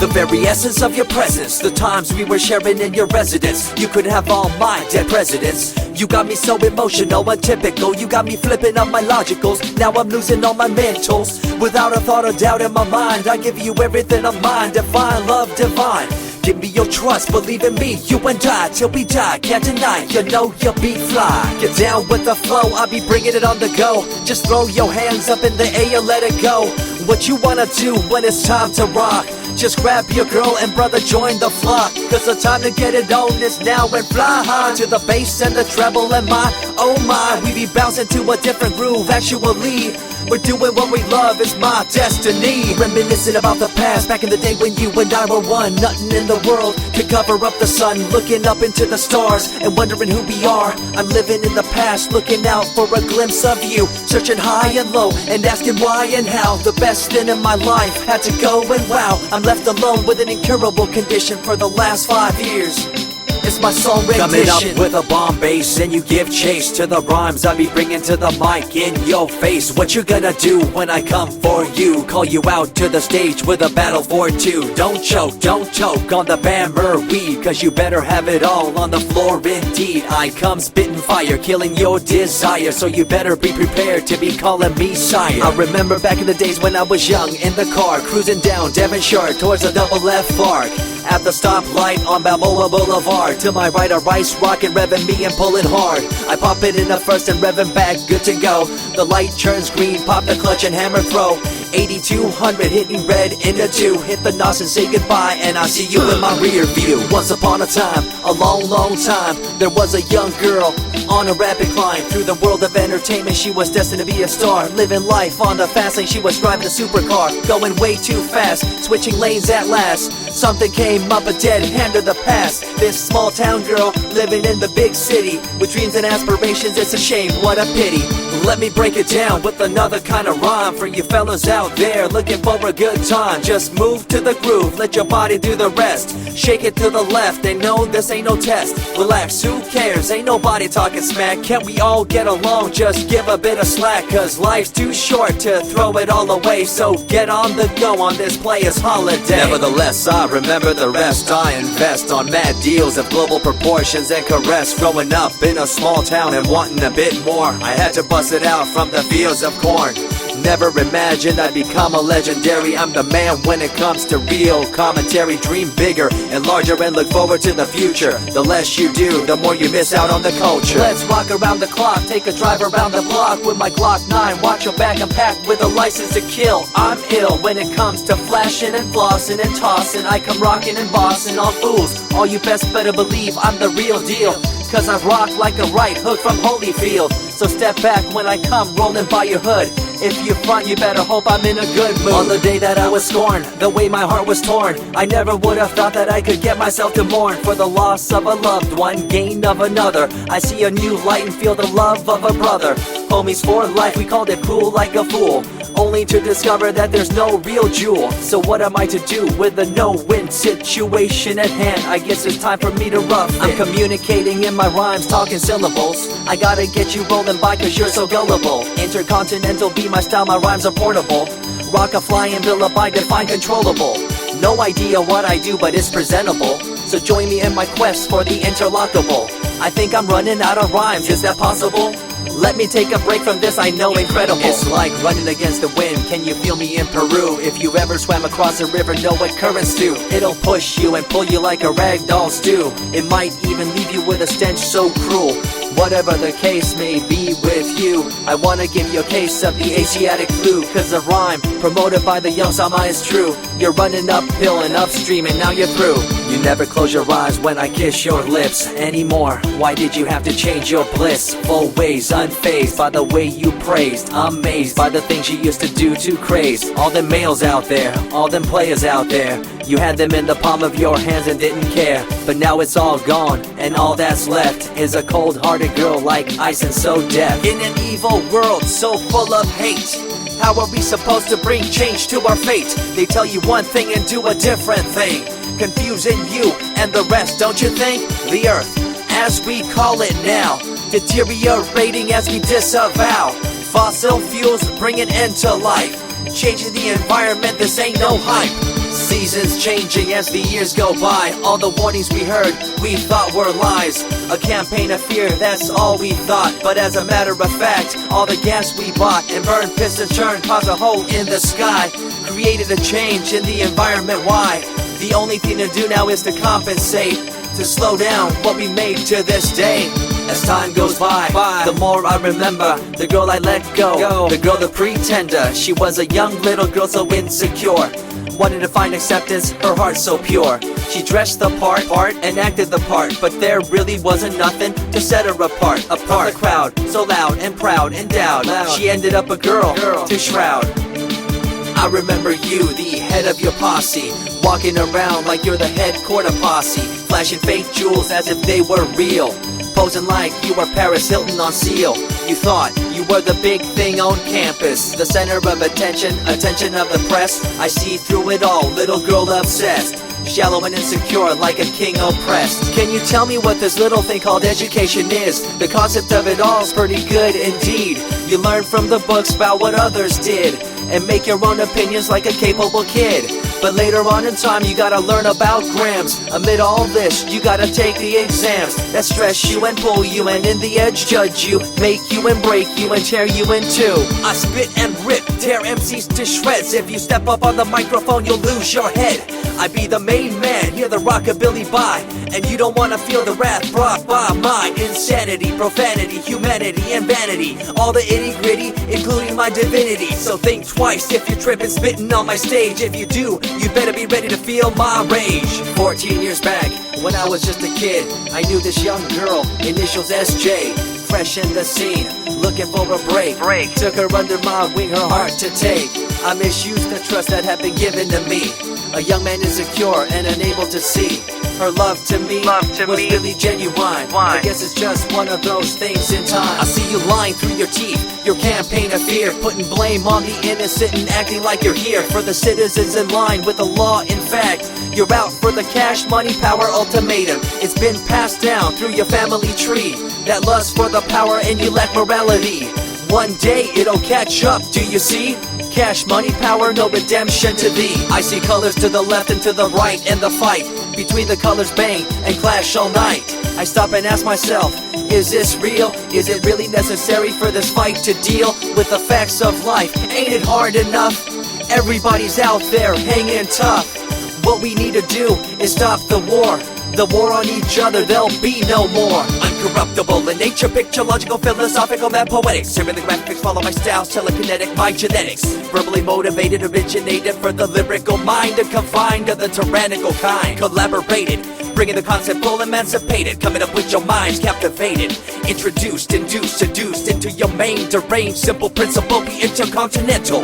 The very essence of your presence, the times we were sharing in your residence. You could have all my dead presidents. You got me so emotional, untypical. You got me flipping up my logicals. Now I'm losing all my mentals. Without a thought or doubt in my mind, I give you everything of mine. Divine love, divine. Give me your trust, believe in me, you and I, till we die, can't deny, you know you'll be fly. Get down with the flow, I'll be bringing it on the go. Just throw your hands up in the air, let it go. What you wanna do when it's time to rock? Just grab your girl and brother, join the flock. Cause the time to get it on is now, and fly high to the bass and the treble and my, oh my. We be bouncing to a different groove, actually. We're doing what we love, it's my destiny. Reminiscing about the past, back in the day when you and I were one. Nothing in the world could cover up the sun. Looking up into the stars and wondering who we are. I'm living in the past, looking out for a glimpse of you. Searching high and low and asking why and how. The best thing in my life had to go, and wow, I'm left alone with an incurable condition for the last 5 years. It's my song rendition. Coming up with a bomb bass and you give chase to the rhymes I be bringing to the mic in your face. What you gonna do when I come for you? Call you out to the stage with a battle for two. Don't choke on the bammer weed, cause you better have it all on the floor indeed. I come spitting fire, killing your desire, so you better be prepared to be calling me sire. I remember back in the days when I was young, in the car, cruising down Devonshire towards the double F arc. At the stoplight on Balboa Boulevard, to my right a rice rocket revving me and pulling hard. I pop it in the first and revving back, good to go. The light turns green, pop the clutch and hammer throw. 8200 hitting red in the 2. Hit the NOS and say goodbye, and I see you in my rear view. Once upon a time, a long time, there was a young girl on a rapid climb through the world of entertainment. She was destined to be a star, living life on the fast lane. She was driving a supercar, going way too fast, switching lanes at last. Something came up, a dead hand of the past. This small town girl living in the big city with dreams and aspirations. It's a shame, what a pity. Let me break it down with another kind of rhyme for you fellas out there looking for a good time. Just move to the groove, let your body do the rest. Shake it to the left, they know this ain't no test. Relax, who cares, ain't nobody talking smack. Can't we all get along, just give a bit of slack. Cause life's too short to throw it all away, so get on the go on this player's holiday. Nevertheless, I remember the rest. I invest on mad deals of global proportions and caress. Growing up in a small town and wanting a bit more, I had to bust it out from the fields of corn. Never imagined I'd become a legendary. I'm the man when it comes to real commentary. Dream bigger and larger and look forward to the future. The less you do, the more you miss out on the culture. Let's rock around the clock, take a drive around the block with my Glock 9. Watch your back, I'm packed with a license to kill. I'm ill when it comes to flashing and flossing and tossing. I come rocking and bossing on fools. All you best better believe I'm the real deal, cause I rock like a right hook from Holyfield. So step back when I come rolling by your hood. If you front, you better hope I'm in a good mood. On the day that I was scorned, the way my heart was torn, I never would have thought that I could get myself to mourn for the loss of a loved one, gain of another. I see a new light and feel the love of a brother. Homies for life, we called it cool like a fool, only to discover that there's no real jewel. So what am I to do with a no-win situation at hand? I guess it's time for me to rough it. I'm communicating in my rhymes, talking syllables. I gotta get you rolling by cause you're so gullible. Intercontinental be my style, my rhymes are portable. Rock a flying villa by define controllable. No idea what I do, but it's presentable. So join me in my quest for the interlockable. I think I'm running out of rhymes, is that possible? Let me take a break from this, I know incredible. It's like running against the wind, can you feel me in Peru? If you ever swam across a river, know what currents do. It'll push you and pull you like a ragdoll stew. It might even leave you with a stench so cruel. Whatever the case may be with you, I wanna give you a case of the Asiatic flu. Cause the rhyme promoted by the young Sama is true. You're running uphill and upstream and now you're through. You never close your eyes when I kiss your lips anymore. Why did you have to change your bliss? Full ways, unfazed by the way you praised. Amazed by the things you used to do to craze. All them males out there, all them players out there, you had them in the palm of your hands and didn't care. But now it's all gone, and all that's left is a cold-hearted girl like ice and so deaf. In an evil world so full of hate, how are we supposed to bring change to our fate? They tell you one thing and do a different thing, confusing you and the rest, don't you think? The earth, as we call it now, deteriorating as we disavow. Fossil fuels bring an end to life, changing the environment, this ain't no hype. Seasons changing as the years go by. All the warnings we heard, we thought were lies. A campaign of fear, that's all we thought. But as a matter of fact, all the gas we bought and burned, pissed and churned caused a hole in the sky. Created a change in the environment, why? The only thing to do now is to compensate, to slow down what we made to this day. As time goes by, the more I remember the girl I let go, the girl, the pretender. She was a young little girl so insecure, wanted to find acceptance, her heart so pure. She dressed the part and acted the part, but there really wasn't nothing to set her apart from the crowd, so loud and proud, endowed. She ended up a girl to shroud. I remember you, the head of your posse, walking around like you're the head quarter posse, flashing fake jewels as if they were real, posing like you were Paris Hilton on seal. You thought you were the big thing on campus, the center of attention of the press. I see through it all, little girl obsessed, shallow and insecure like a king oppressed. Can you tell me what this little thing called education is? The concept of it all's pretty good indeed. You learn from the books about what others did and make your own opinions like a capable kid. But later on in time you gotta learn about grams. Amid all this you gotta take the exams that stress you and pull you, and in the edge judge you, make you and break you and tear you in two. I spit and rip, tear MCs to shreds. If you step up on the microphone you'll lose your head. I be the main man, hear the rockabilly by, and you don't wanna feel the wrath brought by my insanity, profanity, humanity, and vanity. All the itty gritty, including my divinity. So think twice if you're tripping, spitting on my stage. If you do, you better be ready to feel my rage. 14 years back, when I was just a kid, I knew this young girl, initials SJ, fresh in the scene, looking for a break. Took her under my wing, her heart to take. I misused the trust that had been given to me. A young man insecure and unable to see her love to me was really genuine. I guess it's just one of those things in time. I see you lying through your teeth, your campaign of fear, putting blame on the innocent and acting like you're here for the citizens in line with the law. In fact, you're out for the cash, money, power ultimatum. It's been passed down through your family tree, that lust for the power and you lack morality. One day it'll catch up, do you see? Cash, money, power, no redemption to thee. I see colors to the left and to the right, and the fight between the colors bang and clash all night. I stop and ask myself, is this real? Is it really necessary for this fight to deal with the facts of life? Ain't it hard enough? Everybody's out there hanging tough. What we need to do is stop the war on each other, there'll be no more. Uncorruptible in nature, picture, logical, philosophical, mad poetic. Serving the graphics, follow my style, telekinetic, my genetics. Verbally motivated, originated for the lyrical mind, and confined to the tyrannical kind. Collaborated, bringing the concept full emancipated, coming up with your minds captivated. Introduced, induced, seduced into your main deranged, simple principle, be intercontinental.